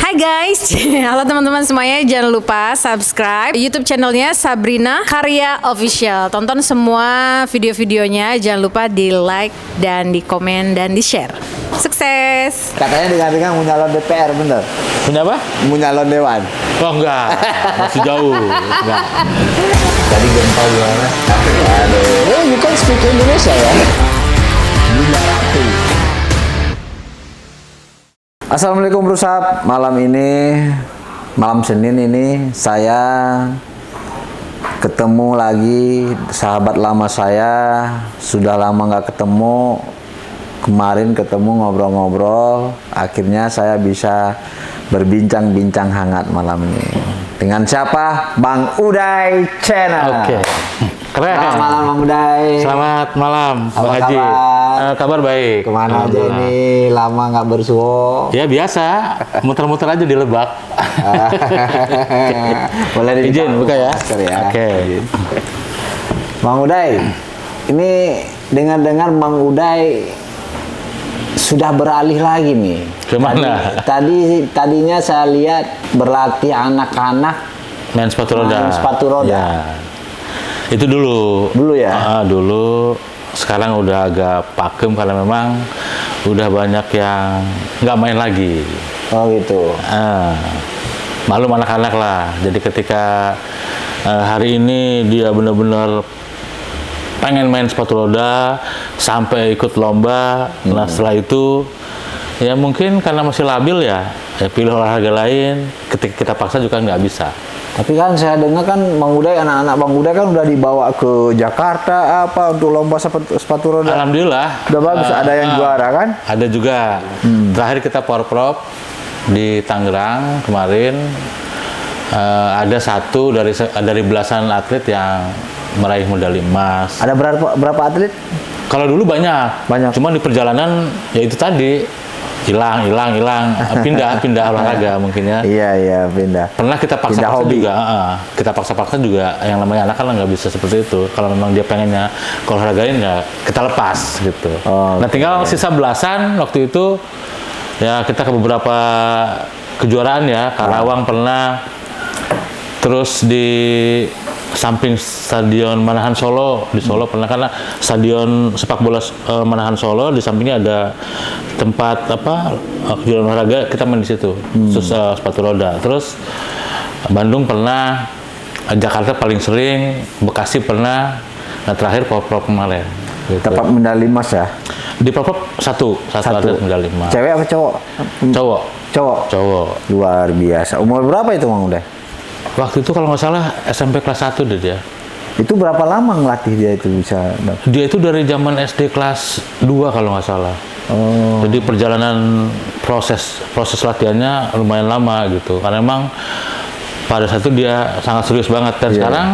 Hai guys, halo teman-teman semuanya. Jangan lupa subscribe YouTube channelnya Sabrina Karya Official. Tonton semua video-videonya. Jangan lupa di like dan di komen dan di share. Sukses. Katanya dengar-dengar mau nyalon DPR, bener? Punya apa? Mau nyalon Dewan. Oh enggak, masih jauh. Enggak. Tadi gempa gimana? Aduh. Oh, you can speak Indonesia ya? Bunda Ratu. Assalamualaikum Rusap. Malam Senin ini saya ketemu lagi sahabat lama saya. Sudah lama nggak ketemu. Kemarin ketemu ngobrol-ngobrol. Akhirnya saya bisa berbincang-bincang hangat malam ini. Dengan siapa? Bang Uday Channel. Oke. Keren. Selamat malam Bang Uday. Selamat malam, Bang Apa Haji. kabar? Kabar baik. Kemana aja Alhamdulillah. ini? Lama nggak bersuo. Ya biasa, muter-muter aja di Lebak. Boleh Izin buka ya. Ya. Oke. Bang Uday, ini dengar-dengar Bang Uday sudah beralih lagi nih. Kemana? Tadinya saya lihat berlatih anak-anak Main sepatu roda. main sepatu roda. Ya. Itu dulu. Dulu ya? Dulu. Sekarang udah agak pakem karena memang udah banyak yang nggak main lagi. Oh gitu. Malum anak-anak lah. Jadi ketika hari ini dia benar-benar pengen main sepatu roda sampai ikut lomba. Nah setelah itu ya mungkin karena masih labil ya pilih olahraga lain. Ketika kita paksa juga nggak bisa. Tapi kan saya dengar kan Bang Uday, anak-anak Bang Uday kan udah dibawa ke Jakarta untuk lomba sepatu roda. Alhamdulillah. Udah bagus, ada yang juara kan? Ada juga. Terakhir kita power prop di Tangerang kemarin. Ada satu dari belasan atlet yang meraih medali emas. Ada berapa atlet? Kalau dulu banyak. Cuma di perjalanan ya itu tadi hilang, pindah olahraga mungkin ya. Iya pindah. Pernah kita paksa juga, kita paksa juga. Yang namanya anak kan nggak bisa seperti itu. Kalau memang dia pengennya ke olahragain ya kita lepas gitu. Nah tinggal sisa belasan waktu itu ya kita ke beberapa kejuaraan ya. Karawang pernah, terus di samping Stadion Manahan Solo di Solo pernah, karena Stadion sepak bola Manahan Solo di sampingnya ada tempat kejuaraan olahraga, kita main di situ khusus sepatu roda. Terus Bandung pernah, Jakarta paling sering, Bekasi pernah, nah terakhir Poprov kemarin gitu. Dapat medali emas ya? Di Poprov satu atlet medali emas. Cewek apa cowok? Cowok. Luar biasa. Umur berapa itu Bang Uday? Waktu itu kalau nggak salah SMP kelas 1 deh dia. Itu berapa lama ngelatih dia itu bisa? Dia itu dari zaman SD kelas 2 kalau nggak salah. Jadi perjalanan proses latihannya lumayan lama gitu. Karena memang pada saat itu dia sangat serius banget. Dan sekarang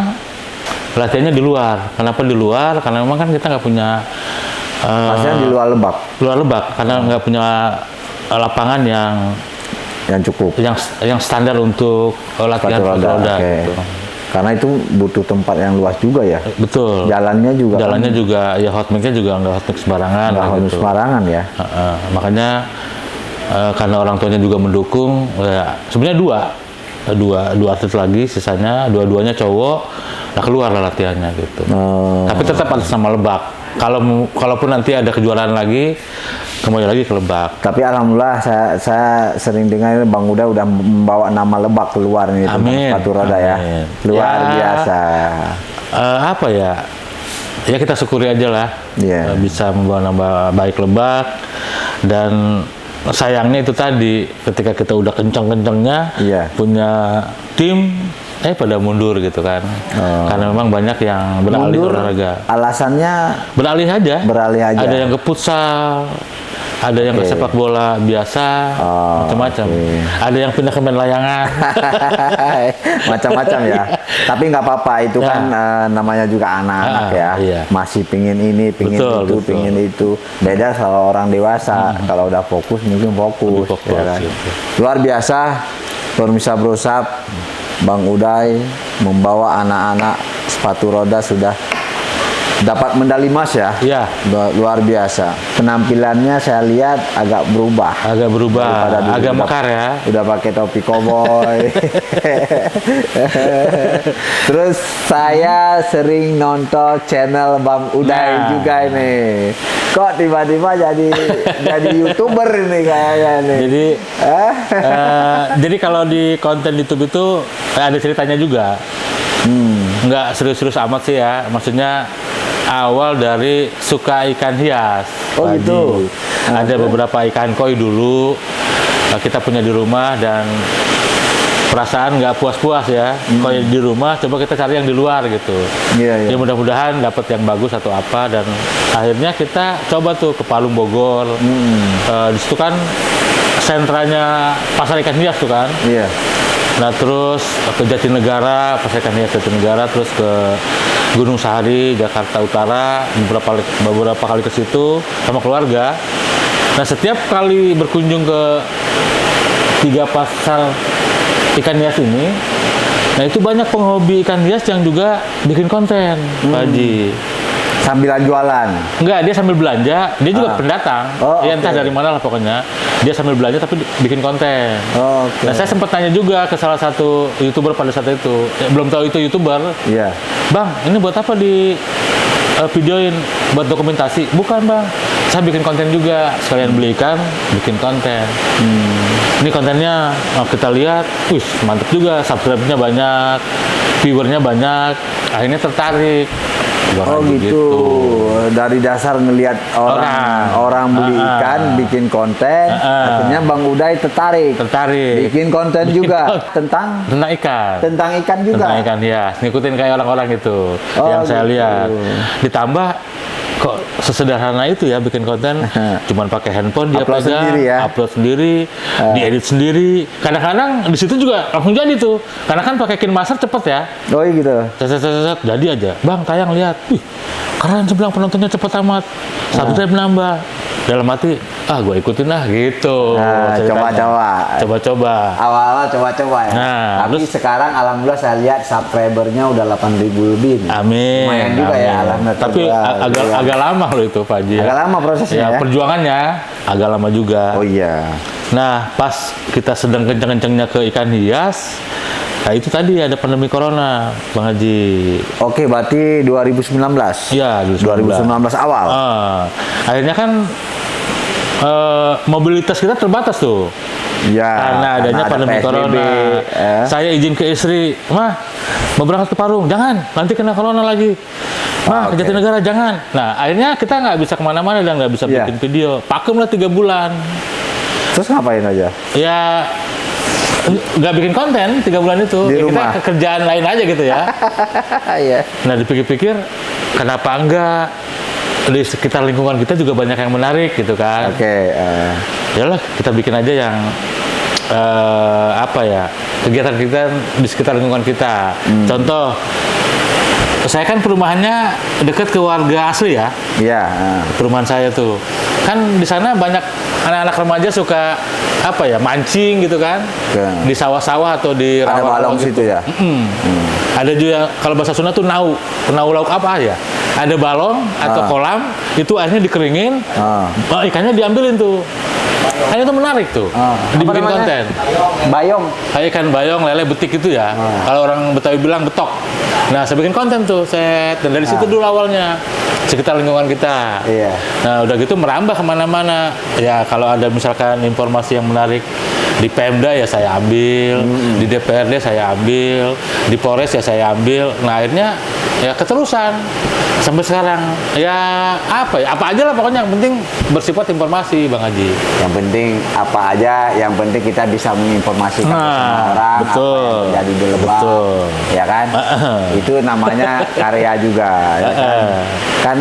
latihannya di luar. Kenapa di luar? Karena memang kan kita nggak punya. Maksudnya di luar Lebak? Luar Lebak, karena nggak punya lapangan yang cukup, yang standar untuk latihan sepatu roda. Okay. Gitu. Karena itu butuh tempat yang luas juga ya. Betul. Jalannya juga ya hot mix-nya juga nggak hot mix sembarangan. Nggak hot mix sembarangan ya. Makanya karena orang tuanya juga mendukung, ya sebenarnya dua atlet lagi, sisanya dua-duanya cowok, nah keluar lah latihannya gitu. Tapi tetap atas nama Lebak. Kalaupun nanti ada kejuaraan lagi, kembali lagi ke Lebak. Tapi alhamdulillah saya sering dengar Bang Uday udah membawa nama Lebak keluar nih tentang sepatu roda ya. Luar biasa. Apa ya? Ya kita syukuri aja lah. Bisa membawa nama baik Lebak. Dan sayangnya itu tadi, ketika kita udah kencang-kencangnya punya tim, pada mundur gitu kan. Karena memang banyak yang beralih ke olahraga. Alasannya? Beralih aja. Ada yang ke futsal, ada yang ke sepak bola biasa, macam-macam. Ada yang pindah ke main layangan. Macam-macam ya. Tapi nggak apa-apa, itu kan namanya juga anak-anak ya. Masih pingin ini, pingin itu. Beda kalau orang dewasa. Kalau udah fokus mungkin fokus. Ya kan? Luar biasa, pemirsa Brosap. Bang Uday membawa anak-anak sepatu roda sudah dapat medali emas ya. Iya. Luar biasa. Penampilannya saya lihat agak berubah. Agak mekar ya. Udah pakai topi koboi. Terus saya sering nonton channel Bang Uday juga ini. Kok tiba-tiba jadi YouTuber ini kayaknya nih. Jadi kalau di konten YouTube itu ada ceritanya juga. Nggak serius-serius amat sih ya. Maksudnya awal dari suka ikan hias. Oh gitu. Ada beberapa ikan koi dulu kita punya di rumah dan perasaan nggak puas-puas ya. Koi di rumah, coba kita cari yang di luar gitu. Iya. Ya mudah-mudahan dapat yang bagus atau apa, dan akhirnya kita coba tuh ke Palung Bogor. Di situ kan sentranya pasar ikan hias tuh kan. Iya. Nah terus ke Jatinegara, pasar ikan hias Jatinegara, terus ke Gunung Sahari, Jakarta Utara, beberapa kali ke situ sama keluarga. Nah setiap kali berkunjung ke 3 pasar ikan hias ini, nah itu banyak penghobi ikan hias yang juga bikin konten, Pak Haji. Sambilan jualan? Enggak, dia sambil belanja, dia juga pendatang. Ya entah dari mana lah pokoknya. Dia sambil belanja tapi bikin konten. Nah saya sempat tanya juga ke salah satu YouTuber pada saat itu, belum tahu itu YouTuber. Iya. Bang, ini buat apa di videoin? Buat dokumentasi? Bukan bang, saya bikin konten juga, sekalian beli ikan, bikin konten. Ini kontennya kita lihat, wih mantep juga, subscribe-nya banyak, viewernya banyak, akhirnya tertarik. Oh gitu. Dari dasar ngelihat orang beli ikan, bikin konten, akhirnya Bang Uday tertarik. Bikin konten juga tentang ikan. Tentang ikan juga. Tentang ikan hias. Ngikutin kayak orang-orang itu yang saya lihat. Ditambah kok sesederhana itu ya bikin konten, cuman pakai handphone dia upload pegang, sendiri ya? upload sendiri, diedit sendiri. Kadang-kadang di situ juga langsung jadi tuh, karena kan pakai KineMaster cepet ya. Oh gitu. Jadi aja, bang tayang lihat, wih keren sebelah penontonnya cepet amat, subscribe nambah. Dalam hati, gue ikutin lah gitu. Coba-coba. Awal-awal coba-coba ya. Tapi sekarang alhamdulillah saya lihat subscribernya udah 8.000 lebih nih. Amin. Lumayan juga ya alhamdulillah. Tapi agak lama loh itu Pak Haji. Agak lama prosesnya ya. Perjuangannya agak lama juga. Oh iya. Nah, pas kita sedang kenceng-kencengnya ke ikan hias, nah itu tadi ada pandemi corona, Bang Haji. Oke, berarti 2019. Iya, 2019 awal. Akhirnya kan mobilitas kita terbatas tuh. Ya, karena adanya pandemi corona. Saya izin ke istri, "Mah, mau berangkat ke Parung, jangan, nanti kena corona lagi. Mah, ke Jatinegara jangan." Nah, akhirnya kita nggak bisa kemana-mana dan nggak bisa bikin video. Pakem lah 3 bulan. Terus ngapain aja? Ya, nggak bikin konten 3 bulan itu. Di rumah. Kita kerjaan lain aja gitu ya. Iya. Nah, dipikir-pikir, kenapa enggak? Di sekitar lingkungan kita juga banyak yang menarik gitu kan. Yalah, kita bikin aja yang kegiatan kita di sekitar lingkungan kita. Contoh, saya kan perumahannya dekat ke warga asli ya. Iya. Perumahan saya tuh kan di sana banyak anak-anak remaja suka mancing gitu kan. Di sawah-sawah atau di rawa-rawa. Ada balong gitu. Situ ya. Ada juga kalau bahasa Sunda tuh nau lauk apa ya? Ada balong atau kolam, itu airnya dikeringin, ikannya diambilin tuh. Kan itu menarik tuh, dibikin konten. Bayong. Ikan bayong, lele, betik itu ya. Kalau orang Betawi bilang betok. Nah, saya bikin konten tuh, dan dari situ dulu awalnya, sekitar lingkungan kita. Iya. Nah, udah gitu merambah kemana-mana. Ya, kalau ada misalkan informasi yang menarik di Pemda ya saya ambil, di DPRD saya ambil, di Polres ya saya ambil. Nah, akhirnya ya keterusan sampai sekarang. Ya apa aja lah pokoknya, yang penting bersifat informasi, Bang Haji. Yang penting apa aja, yang penting kita bisa menginformasikan ke semua orang. Betul. Apa yang jadi di Lebak, ya kan? Itu namanya karya juga, ya kan? Kan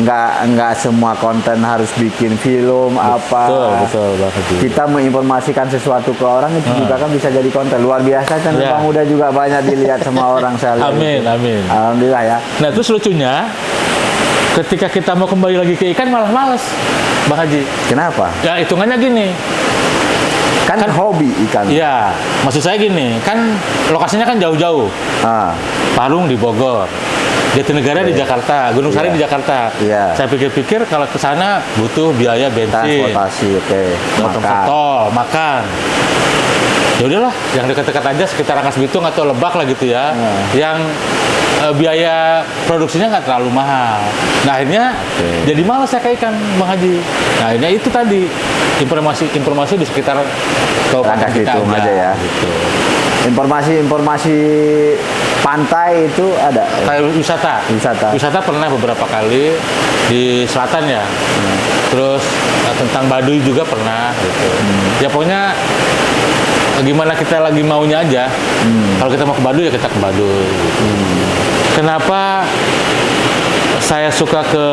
nggak semua konten harus bikin film Betul, Bang Haji. Kita menginformasikan sesuatu ke orang itu juga kan bisa jadi konten. Luar biasa kan, Bang Uday juga banyak dilihat sama orang saya lihat. Amin. Alhamdulillah ya. Nah, terus lucunya ketika kita mau kembali lagi ke ikan malah males, Bang Haji. Kenapa? Ya hitungannya gini. Kan hobi ikan. Iya, maksud saya gini, kan lokasinya kan jauh-jauh. Parung di Bogor, Jatinegara di Jakarta, Gunung Sari di Jakarta. Saya pikir-pikir kalau ke sana butuh biaya bensin, transportasi, tol, makan. Ya udahlah, yang dekat-dekat aja sekitar Rangkas Bitung atau Lebak lah gitu ya. Yang biaya produksinya nggak terlalu mahal. Nah akhirnya jadi malas saya ke ikan, Bang Haji. Nah ini itu tadi informasi di sekitar kabupaten kita aja ya. Gitu. Informasi pantai itu ada? Kayak wisata pernah beberapa kali di selatan ya. Terus tentang Baduy juga pernah gitu. Ya pokoknya gimana kita lagi maunya aja. Kalau kita mau ke Baduy ya kita ke Baduy gitu. Kenapa saya suka ke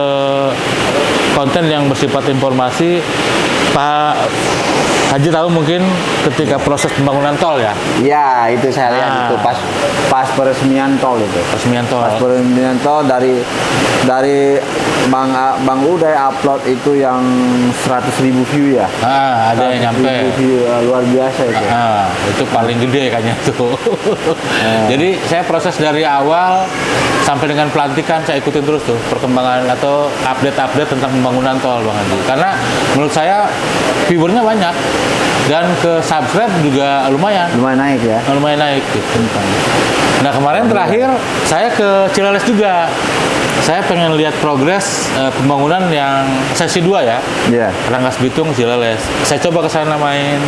konten yang bersifat informasi? Pak Haji tahu mungkin ketika proses pembangunan tol ya? Iya, itu saya lihat itu pas peresmian tol itu. Pas peresmian tol dari Bang Uday upload itu yang 100.000 view ya. Ada yang nyampe. View, luar biasa itu. Itu paling gede kayaknya tuh. Jadi saya proses dari awal sampai dengan pelantikan saya ikutin terus tuh perkembangan atau update tentang pembangunan tol Bang Haji. Karena menurut saya viewernya banyak dan ke subscribe juga lumayan naik ya. Lumayan naik gitu. Nah kemarin terakhir saya ke Cileles juga. Saya pengen lihat progres pembangunan yang sesi 2 ya. Rangkas Bitung Cileles. Saya coba ke sana main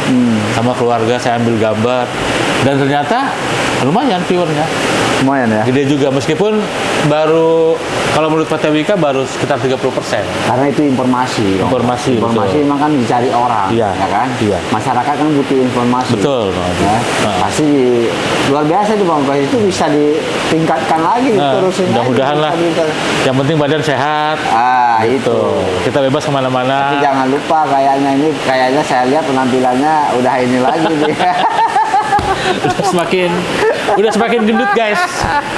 sama keluarga, saya ambil gambar dan ternyata lumayan viewernya. Lumayan ya. Gede juga meskipun baru kalau menurut PT Wika baru sekitar 30%. Karena itu informasi memang kan dicari orang, ya kan? Masyarakat kan butuh informasi. Betul. Ya. Pasti luar biasa itu Bang. Itu bisa ditingkatkan lagi terusin. Mudah-mudahan lah. Yang penting badan sehat. Itu. Kita bebas kemana-mana. Tapi jangan lupa kayaknya saya lihat penampilannya udah ini lagi nih. udah semakin gendut guys.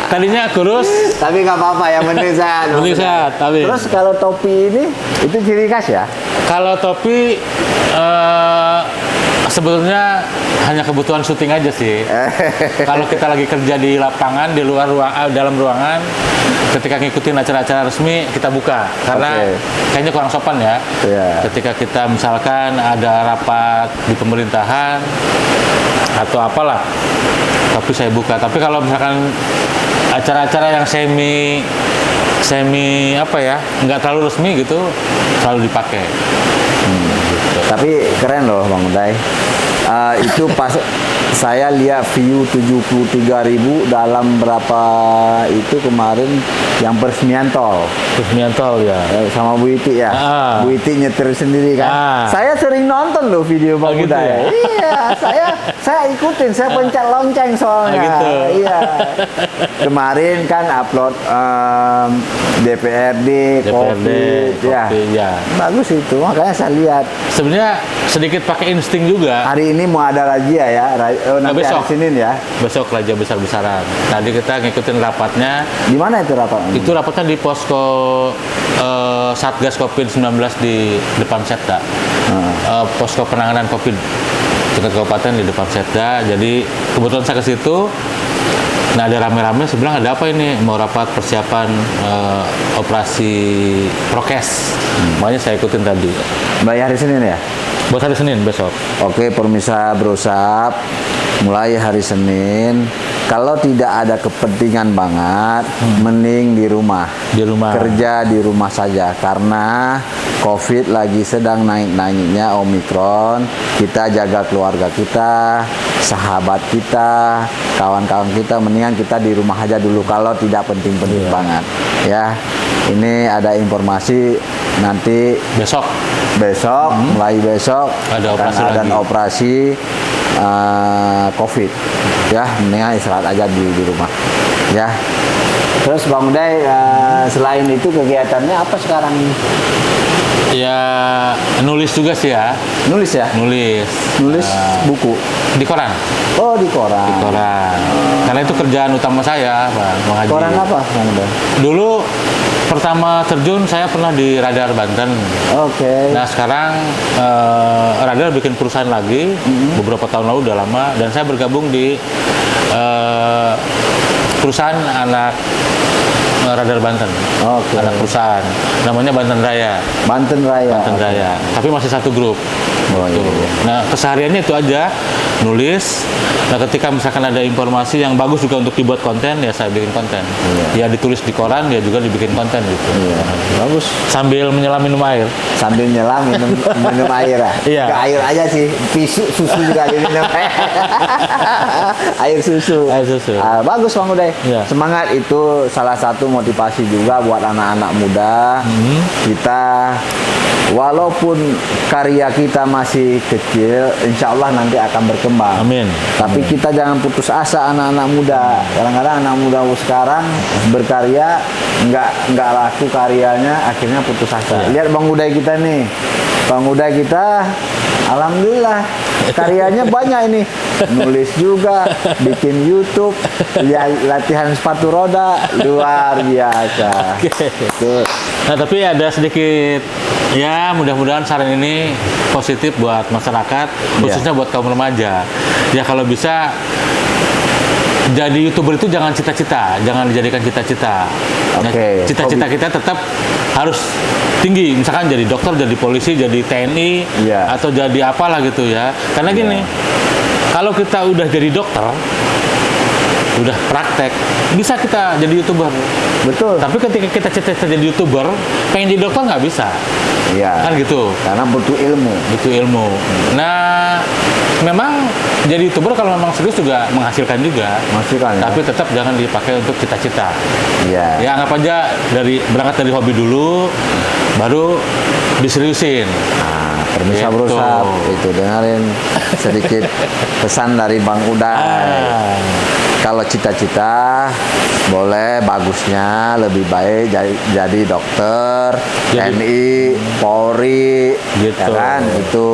Tadinya kurus. Tapi nggak apa-apa, yang penting sehat. Terus kalau topi ini itu ciri khas ya? Kalau topi sebetulnya hanya kebutuhan syuting aja sih. Kalau kita lagi kerja di lapangan, di luar dalam ruangan, ketika ngikutin acara-acara resmi kita buka karena kayaknya kurang sopan ya. Ketika kita misalkan ada rapat di pemerintahan atau apalah, tapi saya buka. Tapi kalau misalkan acara-acara yang semi apa ya, nggak terlalu resmi gitu, selalu dipakai. Gitu. Tapi keren loh Bang Uday. Itu pas saya lihat view 73.000 dalam berapa itu kemarin yang peresmian tol. Peresmian tol ya. Sama Bu Iti ya. Bu Iti nyetir sendiri kan. Saya sering nonton loh video Bang Uday. Ya? Iya, saya ikutin, saya pencet lonceng soalnya. Iya. Kemarin kan upload DPRD, COVID, ya. Bagus itu, makanya saya lihat. Sebenarnya sedikit pakai insting juga. Hari ini mau ada razia ya, nanti besok. hari Senin ya. Besok razia besar-besaran. Tadi kita ngikutin rapatnya. Di mana itu rapatnya? Itu rapatnya di posko Satgas COVID-19 di depan Setda. Posko penanganan COVID tingkat kabupaten di depan Setda. Jadi kebetulan saya ke situ. Nah ada rame-rame, saya bilang ada apa ini? Mau rapat persiapan operasi prokes. Makanya saya ikutin tadi. Mulai hari Senin ya? Buat hari Senin besok. Oke, pemirsa Brosap, mulai hari Senin. Kalau tidak ada kepentingan banget, mending di rumah. Kerja di rumah saja karena COVID lagi sedang naik-naiknya Omikron. Kita jaga keluarga kita, sahabat kita, kawan-kawan kita, mendingan kita di rumah aja dulu kalau tidak penting-penting banget. Ya, ini ada informasi nanti besok mulai besok ada operasi COVID. Ya, mendingan istirahat aja di rumah. Ya. Terus Bang Uday, selain itu kegiatannya apa sekarang? Ya nulis juga sih ya. Nulis ya? Nulis buku di koran. Oh, di koran. Di koran. Karena itu kerjaan utama saya, Bang Haji. Koran apa, Bang Uday? Dulu pertama terjun saya pernah di Radar Banten. Nah sekarang Radar bikin perusahaan lagi beberapa tahun lalu, udah lama, dan saya bergabung di perusahaan anak Radar Banten. Oke. Anak perusahaan. Namanya Banten Raya. Banten Raya. Banten Raya. Tapi masih satu grup. Oh, iya. Nah, kesehariannya itu aja, nulis. Nah, ketika misalkan ada informasi yang bagus juga untuk dibuat konten, ya saya bikin konten. Ya ditulis di koran, ya juga dibikin konten gitu. Bagus. Sambil menyelam minum air. Sambil nyelam minum air ya. Iya. Ke air aja sih. Susu juga diminum. Air susu. Air susu. Bagus Bang Uday. Iya. Semangat itu salah satu motivasi juga buat anak-anak muda. Kita walaupun karya kita masih kecil, insya Allah nanti akan berkembang. Amin. Tapi kita jangan putus asa anak-anak muda. Kadang-kadang anak muda sekarang berkarya nggak laku karyanya, akhirnya putus asa. Lihat Bang Uday kita nih, Bang Uday kita, alhamdulillah karyanya banyak ini. Nulis juga, bikin YouTube, latihan sepatu roda, luar biasa. Nah, tapi ada sedikit, ya mudah-mudahan saran ini positif buat masyarakat, khususnya buat kaum remaja. Ya kalau bisa, jadi YouTuber itu jangan cita-cita, jangan dijadikan cita-cita. Cita-cita kita tetap harus tinggi, misalkan jadi dokter, jadi polisi, jadi TNI, atau jadi apalah gitu ya. Karena gini, kalau kita udah jadi dokter, udah praktek, bisa kita jadi YouTuber. Betul. Tapi ketika kita cita-cita jadi YouTuber, pengen jadi dokter nggak bisa. Iya. Kan gitu. Karena butuh ilmu. Butuh ilmu. Nah, memang jadi YouTuber kalau memang serius juga menghasilkan juga. Menghasilkan. Tapi tetap jangan dipakai untuk cita-cita. Iya. Ya anggap aja berangkat dari hobi dulu, baru diseriusin. Permisa Gitu. berusaha itu dengerin sedikit pesan dari Bang Uday. Kalau cita-cita boleh, bagusnya lebih baik jadi dokter, TNI, Polri, gitu. ya kan itu.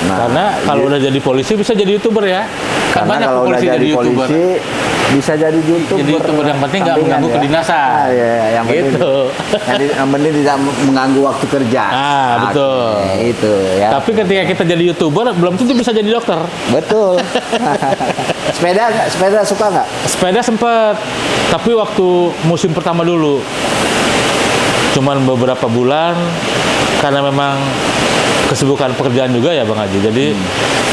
Nah, karena kalau udah jadi polisi bisa jadi YouTuber ya. Kan karena banyak kalau udah jadi YouTuber. polisi bisa jadi YouTuber. Jadi YouTuber yang penting nggak mengganggu kedinasan. Yang penting, gitu. yang penting tidak mengganggu waktu kerja. Betul. Itu ya. Tapi ketika kita jadi YouTuber belum tentu bisa jadi dokter. Betul. Sepeda suka nggak? Sepeda sempet, tapi waktu musim pertama dulu, cuman beberapa bulan, karena memang kesibukan pekerjaan juga ya Bang Haji. Jadi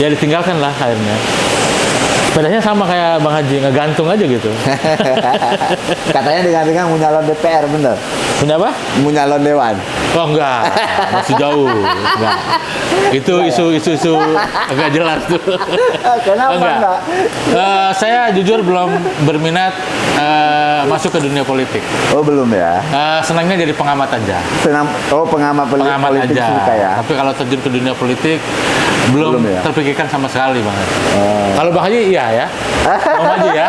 ya ditinggalkan lah akhirnya. Sepedanya sama kayak Bang Haji, ngegantung aja gitu. Katanya dengan mau nyalon DPR, bener? Punya apa? Mau nyalon Dewan? Oh enggak, masih jauh. Enggak. Itu isu-isu agak jelas tuh. Kenapa enggak? Saya jujur belum berminat masuk ke dunia politik. Oh belum ya? Senangnya jadi pengamat aja. Pengamat politik aja. suka ya? Tapi kalau terjun ke dunia politik belum ya? Terpikirkan sama sekali Bang Haji. Kalau Bang Haji iya ya? Mau maju ya?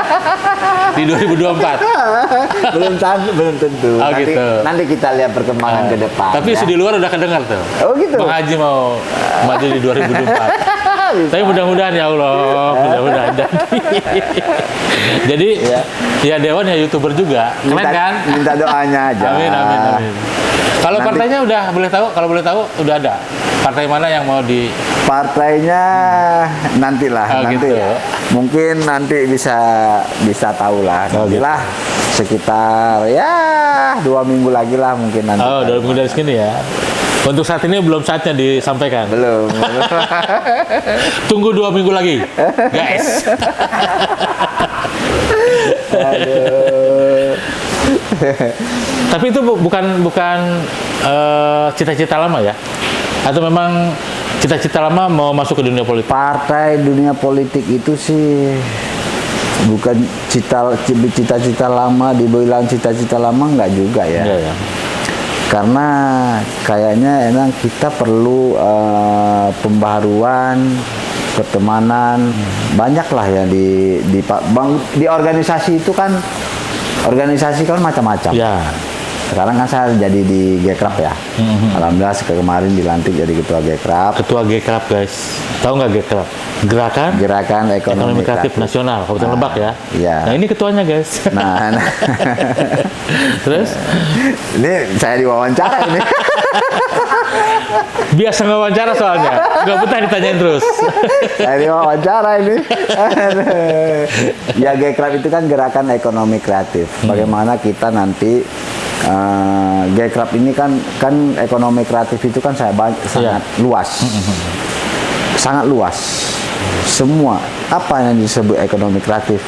Di 2024? belum tentu. Nanti kita lihat perkembangan ke depan. Tapi isu di luar udah kedengar tuh. Oh gitu? Bang Haji mau maju di 2024. Tapi mudah-mudahan ya Allah, mudah-mudahan jadi ya Dewan ya YouTuber juga. Keren kan? Minta doanya aja. Amin. Kalau partainya udah boleh tahu? Kalau boleh tahu udah ada. Partai mana yang mau di? Partainya nantilah, nanti gitu. Mungkin nanti bisa tahu lah. Nantilah sekitar ya 2 minggu lagi lah mungkin nanti. 2 minggu dari sini ya. Untuk saat ini belum saatnya disampaikan. Belum. Tunggu 2 minggu lagi, guys. Aduh. Tapi itu bukan cita-cita lama ya? Atau memang cita-cita lama mau masuk ke dunia politik? Partai dunia politik itu sih bukan cita-cita lama, dibilang cita-cita lama enggak juga ya. Enggak ya. Karena kayaknya emang kita perlu pembaharuan, pertemanan, banyaklah ya di organisasi itu kan, organisasi kan macam-macam. Ya. Sekarang kan saya jadi di Gekrap ya. Alhamdulillah kemarin dilantik jadi ketua Gekrap. Ketua Gekrap guys, tahu nggak Gekrap? Gerakan Ekonomi Kreatif Nasional Kabupaten Lebak ya. Iya. Nah ini ketuanya guys. Nah. Terus? Ini saya diwawancara ini. Biasa ngewawancara soalnya, nggak betah ditanyain terus. Ini wawancara ini. Ya, G-Club itu kan gerakan ekonomi kreatif. Bagaimana kita nanti G-Club ini kan ekonomi kreatif itu kan sangat luas. Sangat luas. Semua apa yang disebut ekonomi kreatif.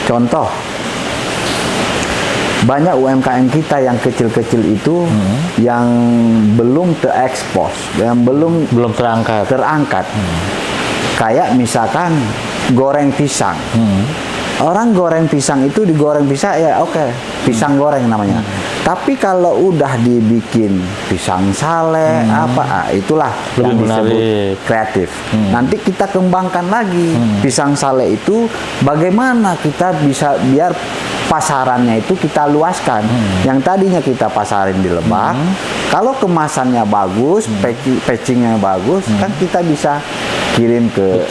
Contoh, banyak UMKM kita yang kecil-kecil itu yang belum terekspos, yang belum terangkat. Kayak misalkan goreng pisang. Orang goreng pisang itu digoreng pisang ya oke, pisang goreng namanya. Tapi kalau udah dibikin pisang sale itulah yang disebut kreatif. Nanti kita kembangkan lagi pisang sale itu bagaimana kita bisa biar pasarannya itu kita luaskan. Yang tadinya kita pasarin di Lebak, kalau kemasannya bagus, packagingnya bagus, kan kita bisa kirim ke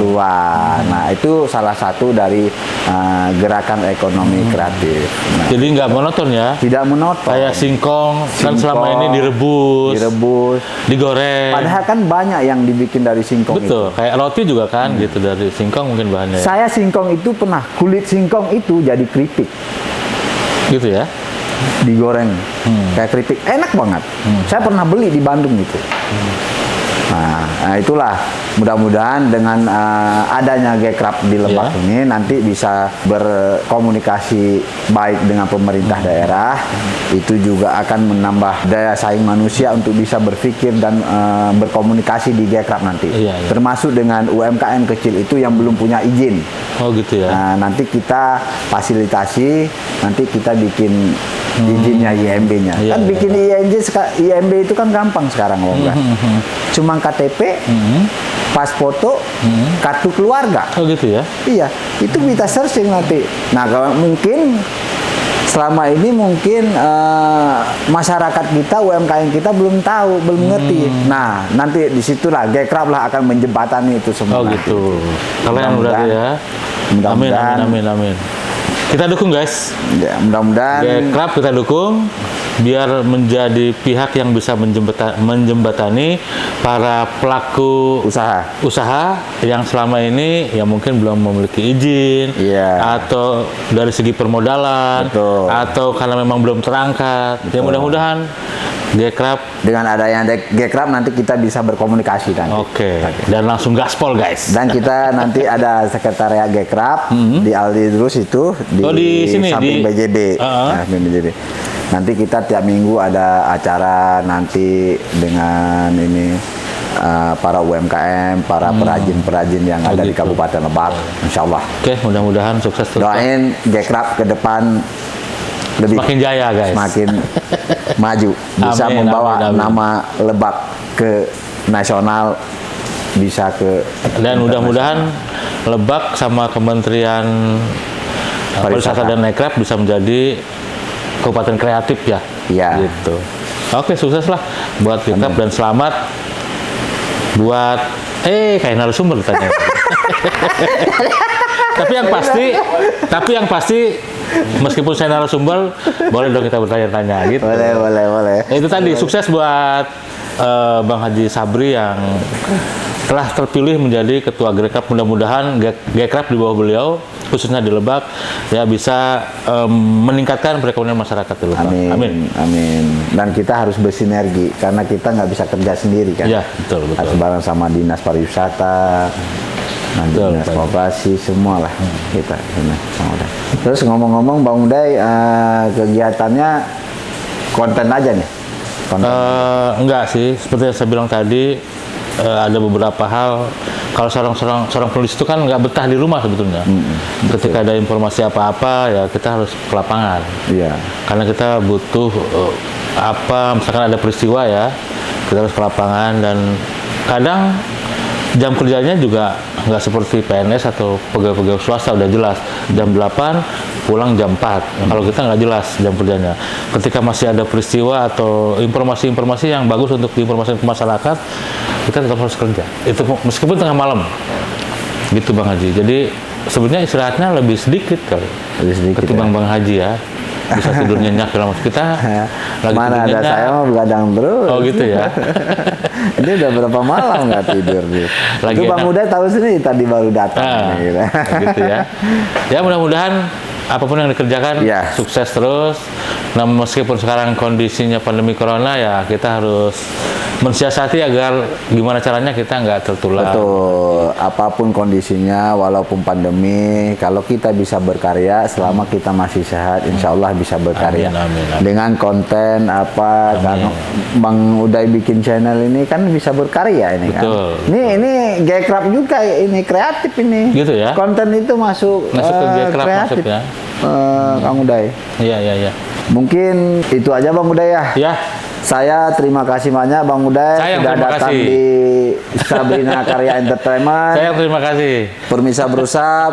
luar. Nah, itu salah satu dari gerakan ekonomi kreatif. Nah, jadi nggak monoton ya? Tidak monoton. Kayak singkong kan selama ini direbus, digoreng. Padahal kan banyak yang dibikin dari singkong. Betul. Kayak roti juga kan gitu dari singkong mungkin bahannya. Saya singkong itu pernah kulit singkong itu jadi keripik. Gitu ya? Digoreng kayak keripik, enak banget. Saya pernah beli di Bandung gitu. Nah, itulah mudah-mudahan dengan adanya G-Club di Lebak ini nanti bisa berkomunikasi baik dengan pemerintah daerah. Itu juga akan menambah daya saing manusia untuk bisa berpikir dan berkomunikasi di G-Club nanti. Termasuk dengan UMKM kecil itu yang belum punya izin. Oh gitu ya. Nah, nanti kita fasilitasi, nanti kita bikin izinnya IMB-nya. Kan bikin IMB itu kan gampang sekarang loh, cuma KTP, pas foto, kartu keluarga. Oh gitu ya? Iya, itu bisa searching nanti. Nah, kalau mungkin selama ini mungkin masyarakat kita, UMKM kita belum tahu, belum ngerti. Nah, nanti disitulah G-Club lah akan menjembatani itu semua. Oh gitu. Kalian berarti ya. Amin. Kita dukung guys. Ya, mudah-mudahan G-Club kita dukung biar menjadi pihak yang bisa menjembatani para pelaku usaha yang selama ini ya mungkin belum memiliki izin atau dari segi permodalan atau karena memang belum terangkat. Ya mudah-mudahan G-Club dengan adanya G-Club nanti kita bisa berkomunikasi kan. Oke. Dan langsung gaspol guys. Dan kita nanti ada sekretariat G-Club di Aldi Drus itu di sini samping BJB. BJB. Nanti kita tiap minggu ada acara nanti dengan ini para UMKM, para perajin-perajin yang ada di Kabupaten Lebak, insya Allah. Oke, mudah-mudahan sukses terus. Doain G-Club ke depan lebih semakin jaya guys, semakin maju, bisa membawa nama Lebak ke nasional, bisa ke dan mudah-mudahan Lebak sama Kementerian Pariwisata dan G-Club bisa menjadi kabupaten kreatif ya. Iya. Gitu. Oke, sukses lah buat G-Club dan selamat buat kayak narasumber tanya. Tapi yang pasti meskipun saya narasumber boleh dong kita bertanya-tanya gitu. Boleh. Itu tadi sukses buat Bang Haji Sabri yang telah terpilih menjadi ketua G-Club. Mudah-mudahan G-Club di bawah beliau khususnya di Lebak ya bisa meningkatkan perekonomian masyarakat di Lebak. Amin. Dan kita harus bersinergi karena kita nggak bisa kerja sendiri kan. Iya, betul. Harus bareng sama dinas pariwisata, dinas koperasi, semua lah kita. Terus ngomong-ngomong Bang Uday, kegiatannya konten aja nih? Enggak sih, seperti yang saya bilang tadi, ada beberapa hal. Kalau seorang penulis itu kan nggak betah di rumah sebetulnya. Ketika ada informasi apa-apa ya kita harus ke lapangan. Iya. Karena kita butuh misalkan ada peristiwa ya, kita harus ke lapangan dan kadang jam kerjanya juga nggak seperti PNS atau pegawai-pegawai swasta udah jelas jam 8 pulang jam 4. Kalau kita nggak jelas jam kerjanya. Ketika masih ada peristiwa atau informasi-informasi yang bagus untuk diinformasikan ke masyarakat, kita tetap harus kerja. Itu meskipun tengah malam. Gitu Bang Haji. Jadi sebenarnya istirahatnya lebih sedikit kali. Ketimbang Bang Haji ya. bisa tidur nyenyak dalam kita. Lagi mana ada nyenyak. saya mau begadang terus. Oh gitu ya. Ini udah berapa malam nggak tidur nih. Lagi Itu Bang enak. Uday tahu sendiri tadi baru datang. Gitu. Gitu ya. Ya mudah-mudahan apapun yang dikerjakan Ya. sukses terus. Nah meskipun sekarang kondisinya pandemi corona ya kita harus mensiasati agar gimana caranya kita nggak tertular. Betul, apapun kondisinya, walaupun pandemi, kalau kita bisa berkarya selama kita masih sehat, insya Allah bisa berkarya. Amin, amin, amin. Dengan konten apa, kan Bang Uday bikin channel ini kan bisa berkarya ini Betul. kan. Ini Gekrap juga, ini kreatif ini. Gitu ya? Konten itu masuk Masuk ke Gekrap kreatif. masuk ya. Kang Uday. Iya iya iya. Mungkin itu aja Bang Uday ya. Ya. Saya terima kasih banyak Bang Uday Saya yang sudah terima datang kasih. di Sabrina Karya Entertainment. Saya terima kasih. Permisa berusap,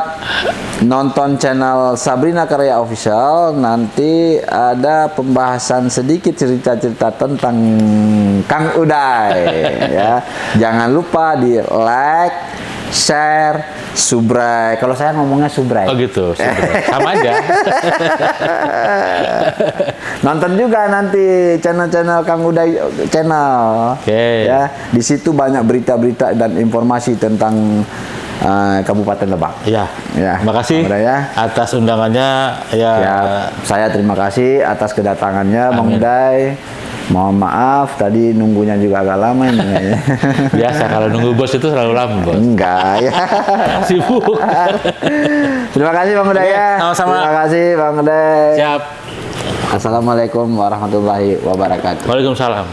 nonton channel Sabrina Karya Official. Nanti ada pembahasan sedikit cerita-cerita tentang Kang Uday ya. Jangan lupa di like, share, subscribe. Kalau saya ngomongnya subscribe. Oh gitu. Sama aja. Nonton juga nanti channel-channel Kang Uday channel. Oke. Ya, di situ banyak berita-berita dan informasi tentang Kabupaten Lebak. Ya. Ya. Terima kasih Bang Uday ya. atas undangannya. Ya. Ya, saya terima kasih atas kedatangannya Bang Amin. Uday. Mohon maaf tadi nunggunya juga agak lama ini. kayaknya. Biasa kalau nunggu bos itu selalu lama bos. Enggak ya. Sibuk. Terima kasih Bang Uday Oke, ya. sama-sama. Terima kasih Bang Uday. Siap. Assalamualaikum warahmatullahi wabarakatuh. Waalaikumsalam.